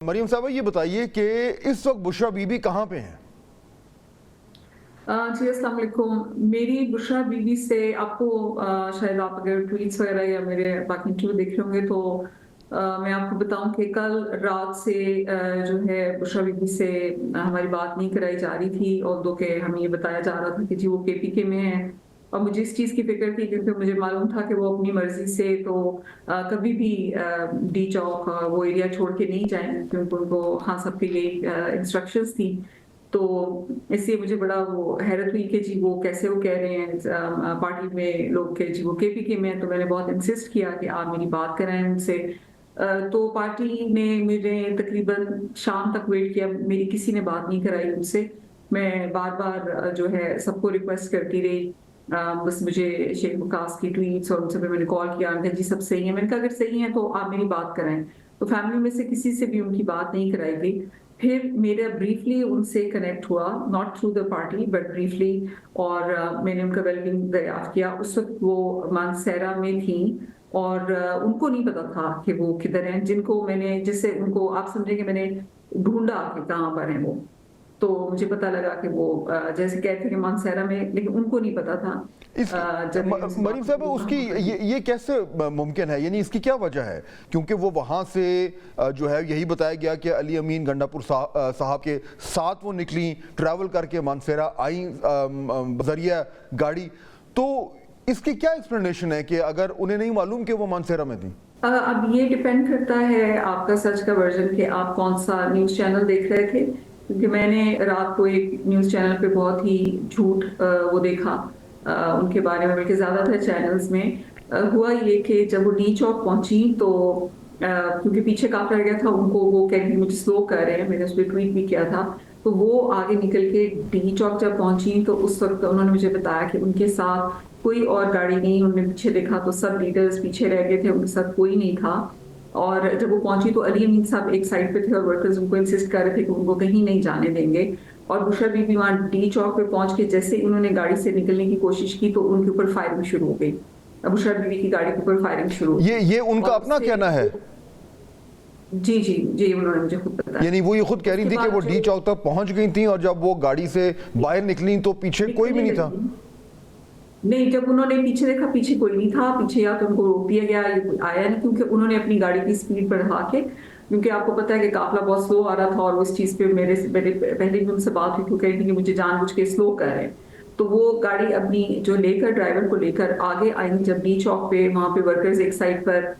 مریم صاحبہ یہ بتائیے کہ اس وقت بشرا بی بی کہاں پہ ہیں؟ جی السلام علیکم. میری بشرا بی بی سے آپ کو شاید آپ اگر ٹویٹس وغیرہ یا میرے باقی انٹرویو دیکھ رہے ہوں گے تو میں آپ کو بتاؤں کہ کل رات سے جو ہے بشرا بی بی سے ہماری بات نہیں کرائی جا رہی تھی، اور دو کہ ہمیں یہ بتایا جا رہا تھا کہ جی وہ کے پی کے میں ہے. اور مجھے اس چیز کی فکر تھی کیونکہ مجھے معلوم تھا کہ وہ اپنی مرضی سے تو کبھی بھی ڈی چوک وہ ایریا چھوڑ کے نہیں جائیں کیونکہ ان کو خان صاحب کی یہ انسٹرکشنز تھی. تو اس لیے مجھے بڑا وہ حیرت ہوئی کہ جی وہ کیسے وہ کہہ رہے ہیں پارٹی میں لوگ کہ جی وہ کے پی کے میں. تو میں نے بہت انسسٹ کیا کہ آپ میری بات کرائیں ان سے. تو پارٹی نے مجھے تقریباً شام تک ویٹ کیا، میری کسی نے بات نہیں کرائی ان سے. میں بار بار جو ہے سب کو ریکویسٹ کرتی رہی، بس مجھے شیخ وقاص کی ٹویٹس اور ان سے میں نے کال کیا کہ جی سب صحیح ہے. میں نے کہا اگر صحیح ہے تو آپ میری بات کرائیں. تو فیملی میں سے کسی سے بھی ان کی بات نہیں کرائی گئی. پھر میرا بریفلی ان سے کنیکٹ ہوا، not through the party but briefly, اور میں نے ان کا ویلبنگ دریافت کیا. اس وقت وہ مانسیرا میں تھیں اور ان کو نہیں پتا تھا کہ وہ کدھر ہیں. جن کو میں نے جس سے ان کو آپ سمجھیں کہ میں نے ڈھونڈا کہ کہاں پر ہیں وہ، تو مجھے پتا لگا کہ وہ جیسے کہتے ہیں کہ مانسیرا میں، لیکن ان کو نہیں پتا تھا. مریم صاحب اس کی یہ کیسے ممکن ہے، یعنی اس کی کیا وجہ ہے؟ کیونکہ وہ وہاں سے جو ہے یہی بتایا گیا کہ علی امین گنڈا پور صاحب کے ساتھ وہ نکلیں، ٹریول کر کے مانسیرا آئیں ذریعہ گاڑی. تو اس کی کیا ایکسپلینیشن ہے کہ اگر انہیں نہیں معلوم کہ وہ مانسیرا میں تھیں؟ اب یہ ڈیپینڈ کرتا ہے آپ کا سچ کا ورژن کہ آپ کون سا نیوز چینل دیکھ رہے تھے. کیونکہ میں نے رات کو ایک نیوز چینل پہ بہت ہی جھوٹ وہ دیکھا ان کے بارے میں، بلکہ زیادہ تر چینلز میں ہوا یہ کہ جب وہ ڈی چوک پہنچی تو کیونکہ پیچھے کافی رہ گیا تھا ان کو، وہ کہیں مجھے سلو کر رہے ہیں، میں نے اس پہ ٹویٹ بھی کیا تھا. تو وہ آگے نکل کے ڈی چوک جب پہنچی تو اس وقت انہوں نے مجھے بتایا کہ ان کے ساتھ کوئی اور گاڑی نہیں. انہوں نے پیچھے دیکھا تو سب لیڈرز پیچھے رہ گئے تھے، ان کے ساتھ کوئی نہیں تھا. اور جب وہ پہنچی تو علی امین صاحب ایک سائڈ پہ تھے اور ورکرز ان کو انسسٹ کر رہے تھے کہ ان کو کہیں نہیں جانے دیں گے. اور بشرا بی بی وہاں ڈی چوک پہ پہنچ کے جیسے انہوں نے گاڑی سے نکلنے کی کوشش کی تو ان کے اوپر فائرنگ شروع ہو گئی. بشرا بی بی کی گاڑی کے اوپر فائرنگ شروع ہو گئی. یہ ان کا اپنا کہنا ہے؟ جی جی جی انہوں نے مجھے خود بتایا. یعنی وہ یہ خود کہہ رہی تھی کہ وہ ڈی چوک تک پہنچ گئی تھیں اور جب وہ گاڑی سے باہر نکلیں تو پیچھے کوئی بھی نہیں تھا؟ نہیں، جب انہوں نے پیچھے دیکھا پیچھے کوئی نہیں تھا. پیچھے یا تو ان کو روک دیا گیا یا کوئی آیا نہیں، کیونکہ انہوں نے اپنی گاڑی کی سپیڈ بڑھا کے، کیونکہ آپ کو پتا ہے کہ قافلہ بہت سلو آ رہا تھا اور اس چیز پہ میرے پہلے بھی ان سے بات ہوئی کہہ رہی تھی کہ مجھے جان بوجھ کے سلو کر رہے ہیں. تو وہ گاڑی اپنی جو لے کر ڈرائیور کو لے کر آگے آئیں. جب ڈی چوک پہ وہاں پہ ورکرز ایک سائڈ پر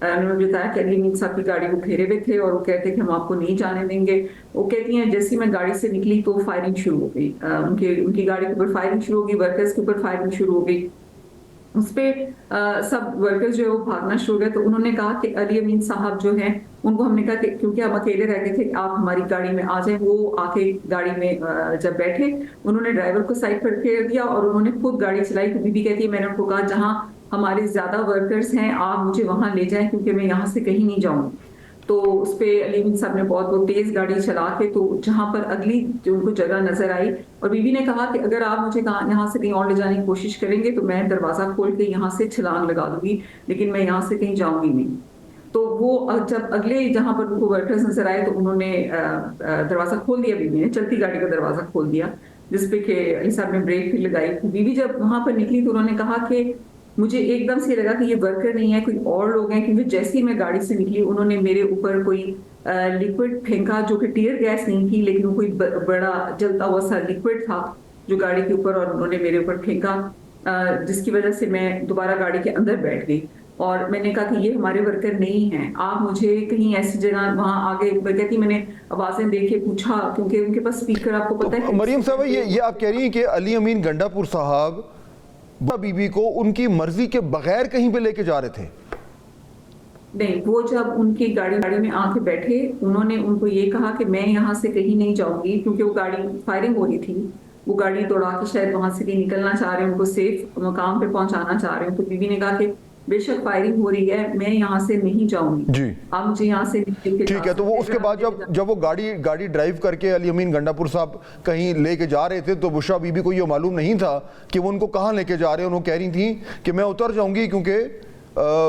انہوں نے بتایا کہ علی امین صاحب کی گاڑی کو گھیرے ہوئے تھے اور وہ کہتے کہ ہم آپ کو نہیں جانے دیں گے. وہ کہتی ہیں جیسے میں گاڑی سے نکلی تو فائرنگ شروع ہو گئی، ان کی گاڑی کے اوپر فائرنگ شروع ہو گئی، ورکرز کے اوپر فائرنگ شروع ہو گئی. اس پہ سب ورکرز جو ہے وہ بھاگنا شروع ہو گئے. تو انہوں نے کہا کہ علی امین صاحب جو ہیں ان کو ہم نے کہا کہ کیونکہ ہم اکیلے رہ گئے تھے کہ آپ ہماری گاڑی میں آ جائیں. وہ آ کے گاڑی میں جب بیٹھے انہوں نے ڈرائیور کو سائڈ پر پھیر دیا اور انہوں نے خود گاڑی چلائی. تو بی بی کہتی ہے میں نے ان کو کہا جہاں ہمارے زیادہ ورکرز ہیں آپ مجھے وہاں لے جائیں کیونکہ میں یہاں سے کہیں نہیں جاؤں. تو اس پہ علی امین صاحب نے بہت تیز گاڑی چلا کے تو جہاں پر اگلی جو ان کو جگہ نظر آئی، اور بی بی نے کہا کہ اگر آپ مجھے یہاں سے کہیں اور لے جانے کی کوشش کریں گے تو میں دروازہ کھول کے یہاں سے چھلانگ لگا دوں گی، لیکن میں یہاں سے کہیں جاؤں گی نہیں. تو وہ جب اگلے جہاں پر ان کو ورکرز نظر آئے تو انہوں نے دروازہ کھول دیا. بی بی نے چلتی گاڑی کا دروازہ کھول دیا جس پہ کہ علی صاحب نے بریک بھی لگائی. بی بی جب وہاں پر نکلی تو انہوں نے کہا کہ مجھے ایک دم سے لگا کہ یہ ورکر نہیں ہے، کوئی اور لوگ ہیں. کیونکہ جیسے ہی میں گاڑی سے نکلی انہوں نے میرے اوپر کوئی لیکوڈ پھینکا جو کہ ٹیئر گیس نہیں تھی لیکن وہ کوئی بڑا جلتا ہوا سا لیکوڈ تھا جو گاڑی کے اوپر، اور انہوں نے میرے اوپر پھینکا جس کی وجہ سے میں دوبارہ گاڑی کے اندر بیٹھ گئی. اور میں نے کہا کہ یہ ہمارے ورکر نہیں ہیں، آپ مجھے کہیں ایسی جگہ وہاں آگے کہتی. میں نے آوازیں دیکھ کے پوچھا کیونکہ ان کے پاس اسپیکر آپ کو پتہ ہے. مریم صاحب یہ آپ کہہ رہی ہیں کہ علی امین گنڈا پور صاحب بی بی کو ان کی مرضی کے بغیر کہیں پہ لے کے جا رہے تھے؟ نہیں، وہ جب ان کی گاڑی میں آ کے بیٹھے انہوں نے ان کو یہ کہا کہ میں یہاں سے کہیں نہیں جاؤں گی، کیونکہ وہ گاڑی فائرنگ ہو رہی تھی. وہ گاڑی دوڑا کے شاید وہاں سے کہیں نکلنا چاہ رہے ہیں، ان کو سیف مقام پہ پہنچانا چاہ رہے ہیں. تو بی بی نے کہا کہ بے شک فائرنگ ہو رہی ہے میں یہاں سے نہیں جاؤں گی، جی آپ مجھے یہاں سے نکل کے. ٹھیک ہے. تو وہ اس کے بعد جب وہ گاڑی ڈرائیو کر کے علی امین گنڈا پور صاحب کہیں لے کے جا رہے تھے تو بشرا بی بی کو یہ معلوم نہیں تھا کہ وہ ان کو کہاں لے کے جا رہے ہیں. انہوں کہہ رہی تھیں کہ میں اتر جاؤں گی کیونکہ